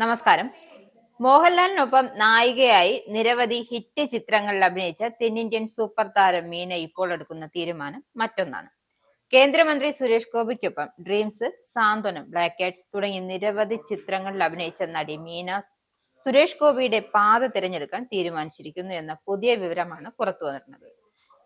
നമസ്കാരം. മോഹൻലാലിനൊപ്പം നായികയായി നിരവധി ഹിറ്റ് ചിത്രങ്ങളിൽ അഭിനയിച്ച തെന്നിന്ത്യൻ സൂപ്പർ താരം മീന ഇപ്പോൾ എടുക്കുന്ന തീരുമാനം മറ്റൊന്നാണ്. കേന്ദ്രമന്ത്രി സുരേഷ് ഗോപിക്കൊപ്പം ഡ്രീംസ്, സാന്ത്വനം, ബ്ലാക്ക് കാറ്റ്സ് തുടങ്ങി നിരവധി ചിത്രങ്ങളിൽ അഭിനയിച്ച നടി മീന സുരേഷ് ഗോപിയുടെ പാത തിരഞ്ഞെടുക്കാൻ തീരുമാനിച്ചിരിക്കുന്നു എന്ന പുതിയ വിവരമാണ് പുറത്തു വന്നിരുന്നത്.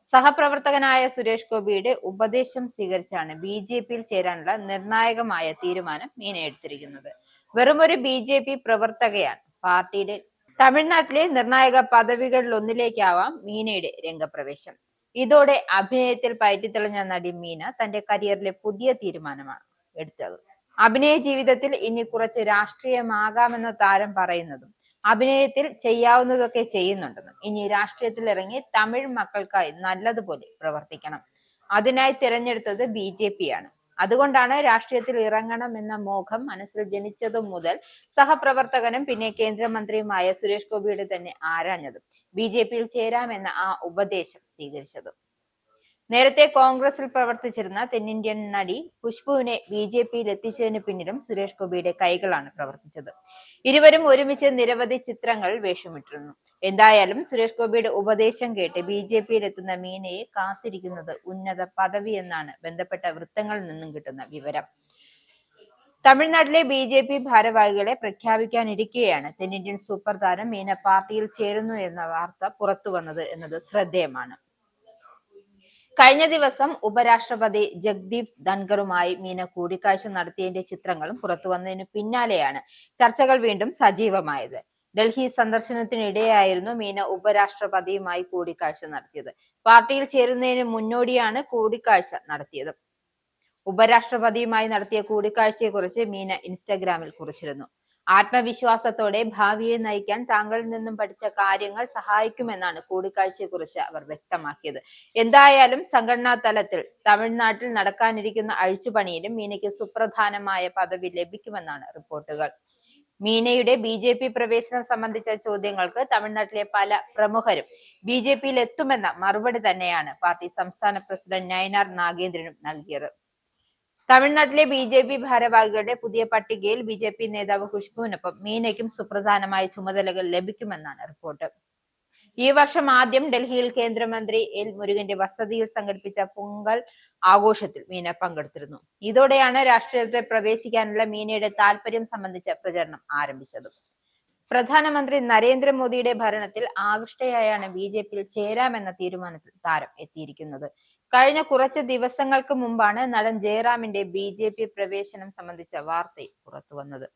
സഹപ്രവർത്തകനായ സുരേഷ് ഗോപിയുടെ ഉപദേശം സ്വീകരിച്ചാണ് BJP-യിൽ ചേരാനുള്ള നിർണായകമായ തീരുമാനം മീന എടുത്തിരിക്കുന്നത്. വെറുമൊരു BJP പ്രവർത്തകയാണ്. പാർട്ടിയുടെ തമിഴ്നാട്ടിലെ നിർണായക പദവികളിലൊന്നിലേക്കാവാം മീനയുടെ രംഗപ്രവേശം. ഇതോടെ അഭിനയത്തിൽ പയറ്റിത്തെളിഞ്ഞ നടി മീന തന്റെ കരിയറിലെ പുതിയ തീരുമാനമാണ് എടുത്തത്. അഭിനയ ജീവിതത്തിൽ ഇനി കുറച്ച് രാഷ്ട്രീയമാകാമെന്ന താരം പറയുന്നതും അഭിനയത്തിൽ ചെയ്യാവുന്നതൊക്കെ ചെയ്യുന്നുണ്ടെന്നും ഇനി രാഷ്ട്രീയത്തിൽ ഇറങ്ങി തമിഴ് മക്കൾക്കായി നല്ലതുപോലെ പ്രവർത്തിക്കണം. അതിനായി തിരഞ്ഞെടുത്തത് BJP ആണ്. അതുകൊണ്ടാണ് രാഷ്ട്രീയത്തിൽ ഇറങ്ങണം എന്ന മോഹം മനസ്സിൽ ജനിച്ചതു മുതൽ സഹപ്രവർത്തകനും പിന്നെ കേന്ദ്രമന്ത്രിയുമായ സുരേഷ് ഗോപിയുടെ തന്നെ ആരാഞ്ഞതും BJP-യിൽ ചേരാമെന്ന ആ ഉപദേശം സ്വീകരിച്ചതും. നേരത്തെ കോൺഗ്രസിൽ പ്രവർത്തിച്ചിരുന്ന തെന്നിന്ത്യൻ നടി ഖുശ്ബുവിനെ BJP-യിൽ എത്തിച്ചതിന് പിന്നിലും സുരേഷ് ഗോപിയുടെ കൈകളാണ് പ്രവർത്തിച്ചത്. ഇരുവരും ഒരുമിച്ച് നിരവധി ചിത്രങ്ങളിൽ വേഷമിട്ടിരുന്നു. എന്തായാലും സുരേഷ് ഗോപിയുടെ ഉപദേശം കേട്ട് BJP-യിൽ എത്തുന്ന മീനയെ കാത്തിരിക്കുന്നത് ഉന്നത പദവി എന്നാണ് ബന്ധപ്പെട്ട വൃത്തങ്ങളിൽ നിന്നും കിട്ടുന്ന വിവരം. തമിഴ്നാട്ടിലെ BJP ഭാരവാഹികളെ പ്രഖ്യാപിക്കാനിരിക്കെയാണ് തെന്നിന്ത്യൻ സൂപ്പർ താരം മീന പാർട്ടിയിൽ ചേരുന്നു എന്ന വാർത്ത പുറത്തു വന്നത് എന്നത് ശ്രദ്ധേയമാണ്. കഴിഞ്ഞ ദിവസം ഉപരാഷ്ട്രപതി ജഗ്ദീപ് ധൻഖറുമായി മീന കൂടിക്കാഴ്ച നടത്തിയതിന്റെ ചിത്രങ്ങളും പുറത്തു വന്നതിന് പിന്നാലെയാണ് ചർച്ചകൾ വീണ്ടും സജീവമായത്. ഡൽഹി സന്ദർശനത്തിനിടെയായിരുന്നു മീന ഉപരാഷ്ട്രപതിയുമായി കൂടിക്കാഴ്ച നടത്തിയത്. പാർട്ടിയിൽ ചേരുന്നതിന് മുന്നോടിയാണ് കൂടിക്കാഴ്ച നടത്തിയത്. ഉപരാഷ്ട്രപതിയുമായി നടത്തിയ കൂടിക്കാഴ്ചയെക്കുറിച്ച് മീന ഇൻസ്റ്റഗ്രാമിൽ കുറിച്ചിരുന്നു. ആത്മവിശ്വാസത്തോടെ ഭാവിയെ നയിക്കാൻ താങ്കളിൽ നിന്നും പഠിച്ച കാര്യങ്ങൾ സഹായിക്കുമെന്നാണ് കൂടിക്കാഴ്ചയെക്കുറിച്ച് അവർ വ്യക്തമാക്കിയത്. എന്തായാലും സംഘടനാ തലത്തിൽ തമിഴ്നാട്ടിൽ നടക്കാനിരിക്കുന്ന അഴിച്ചുപണിയിലും മീനയ്ക്ക് സുപ്രധാനമായ പദവി ലഭിക്കുമെന്നാണ് റിപ്പോർട്ടുകൾ. മീനയുടെ BJP പ്രവേശനം സംബന്ധിച്ച ചോദ്യങ്ങൾക്ക് തമിഴ്നാട്ടിലെ പല പ്രമുഖരും BJP-യിൽ എത്തുമെന്ന മറുപടി തന്നെയാണ് പാർട്ടി സംസ്ഥാന പ്രസിഡന്റ് നയനാർ നാഗേന്ദ്രനും നൽകിയത്. തമിഴ്നാട്ടിലെ BJP ഭാരവാഹികളുടെ പുതിയ പട്ടികയിൽ BJP നേതാവ് ഖുശ്ബുവിനൊപ്പം മീനയ്ക്കും സുപ്രധാനമായ ചുമതലകൾ ലഭിക്കുമെന്നാണ് റിപ്പോർട്ട്. ഈ വർഷം ആദ്യം ഡൽഹിയിൽ കേന്ദ്രമന്ത്രി L മുരുകന്റെ വസതിയിൽ സംഘടിപ്പിച്ച പൊങ്കൽ ആഘോഷത്തിൽ മീന പങ്കെടുത്തിരുന്നു. ഇതോടെയാണ് രാഷ്ട്രീയത്തിൽ പ്രവേശിക്കാനുള്ള മീനയുടെ താല്പര്യം സംബന്ധിച്ച പ്രചരണം ആരംഭിച്ചത്. പ്രധാനമന്ത്രി നരേന്ദ്രമോദിയുടെ ഭരണത്തിൽ ആകൃഷ്ടയായാണ് BJP-യിൽ ചേരാമെന്ന തീരുമാനത്തിൽ താരം എത്തിയിരിക്കുന്നത്. കഴിഞ്ഞ കുറച്ച് ദിവസങ്ങൾക്ക് മുമ്പാണ് നടൻ ജയറാമിന്റെ BJP പ്രവേശനം സംബന്ധിച്ച വാർത്ത പുറത്തുവന്നത്.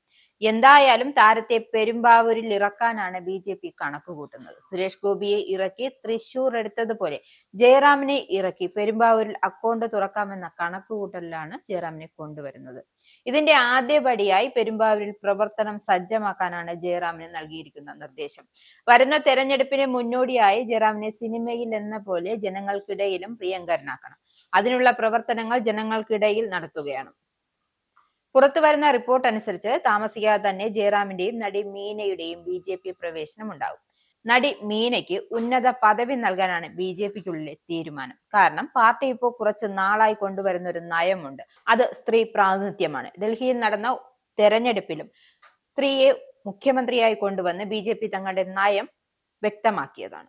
എന്തായാലും താരത്തെ പെരുമ്പാവൂരിൽ ഇറക്കാനാണ് BJP കണക്കുകൂട്ടുന്നത്. സുരേഷ് ഗോപിയെ ഇറക്കി തൃശൂർ എടുത്തതുപോലെ ജയറാമിനെ ഇറക്കി പെരുമ്പാവൂരിൽ അക്കൗണ്ട് തുറക്കാമെന്ന കണക്കുകൂട്ടലിലാണ് ജയറാമിനെ കൊണ്ടുവരുന്നത്. ഇതിന്റെ ആദ്യപടിയായി പെരുമ്പാവൂരിൽ പ്രവർത്തനം സജ്ജമാക്കാനാണ് ജയറാമിന് നൽകിയിരിക്കുന്ന നിർദ്ദേശം. വരുന്ന തെരഞ്ഞെടുപ്പിന് മുന്നോടിയായി ജയറാമിനെ സിനിമയിൽ എന്ന പോലെ ജനങ്ങൾക്കിടയിലും പ്രിയങ്കരനാക്കണം. അതിനുള്ള പ്രവർത്തനങ്ങൾ ജനങ്ങൾക്കിടയിൽ നടത്തുകയാണ്. പുറത്തുവരുന്ന റിപ്പോർട്ട് അനുസരിച്ച് താമസിയാതെ തന്നെ ജയറാമിന്റെയും നടി മീനയുടെയും BJP പ്രവേശനം ഉണ്ടാകും. നടി മീനയ്ക്ക് ഉന്നത പദവി നൽകാനാണ് BJP-ക്കുള്ളിലെ തീരുമാനം. കാരണം പാർട്ടി ഇപ്പോൾ കുറച്ച് നാളായി കൊണ്ടുവരുന്ന ഒരു നയമുണ്ട്. അത് സ്ത്രീ പ്രാതിനിധ്യമാണ്. ഡൽഹിയിൽ നടന്ന തെരഞ്ഞെടുപ്പിലും സ്ത്രീയെ മുഖ്യമന്ത്രിയായി കൊണ്ടുവന്ന് BJP തങ്ങളുടെ നയം വ്യക്തമാക്കിയതാണ്.